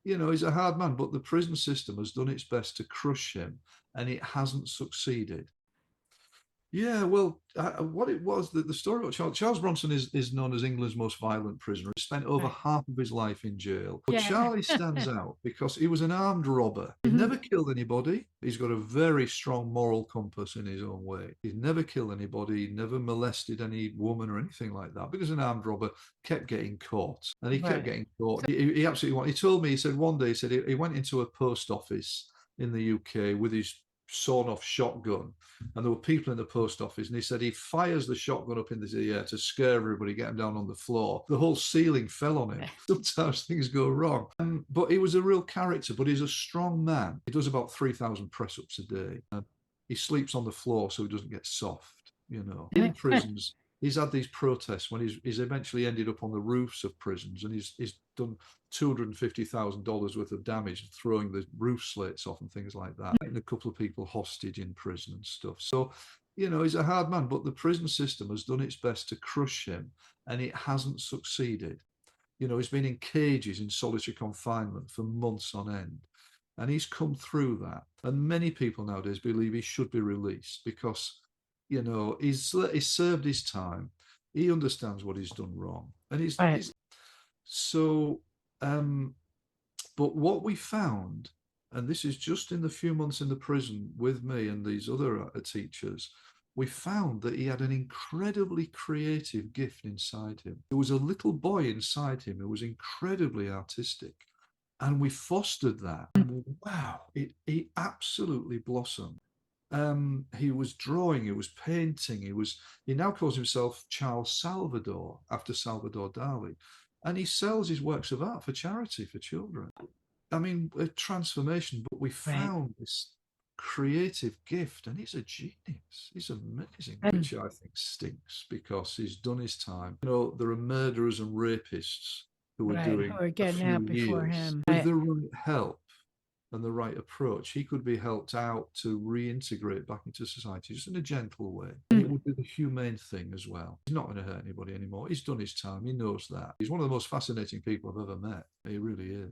So, he's a hard man, but the prison system has done its best to crush him, and it hasn't succeeded. Yeah, well, what it was, the story about Charles Bronson is known as England's most violent prisoner. He spent over Right. half of his life in jail. But Yeah. Charlie stands out because he was an armed robber. He Mhm. never killed anybody. He's got a very strong moral compass in his own way. He's never killed anybody, never molested any woman or anything like that, because an armed robber kept getting caught. And he kept Right. getting caught. He absolutely wanted. He told me, he said one day, he said he went into a post office in the UK with his sawn off shotgun, and there were people in the post office, and he said he fires the shotgun up in the air to scare everybody, get them down on the floor. The whole ceiling fell on him. Sometimes things go wrong. But he was a real character, but he's a strong man. He does about 3,000 press-ups a day. He sleeps on the floor so he doesn't get soft, In prisons, he's had these protests when he's eventually ended up on the roofs of prisons, and he's done $250,000 worth of damage, throwing the roof slates off and things like that, and a couple of people hostage in prison and stuff. So, he's a hard man, but the prison system has done its best to crush him, and it hasn't succeeded. He's been in cages in solitary confinement for months on end, and he's come through that. And many people nowadays believe he should be released because, he's served his time. He understands what he's done wrong, and Right. he's so. But what we found, and this is just in the few months in the prison with me and these other teachers, we found that he had an incredibly creative gift inside him. There was a little boy inside him who was incredibly artistic, and we fostered that. And wow, he absolutely blossomed. He was drawing, he was painting, he now calls himself Charles Salvador after Salvador Dali, and he sells his works of art for charity for children. I mean, a transformation, but we Right. found this creative gift, and he's a genius. He's amazing, And which I think stinks because he's done his time. There are murderers and rapists who are right, who doing are a getting few out before years him. with Right. the right help and the right approach. He could be helped out to reintegrate back into society just in a gentle way. And it would be the humane thing as well. He's not going to hurt anybody anymore. He's done his time. He knows that. He's one of the most fascinating people I've ever met. He really is.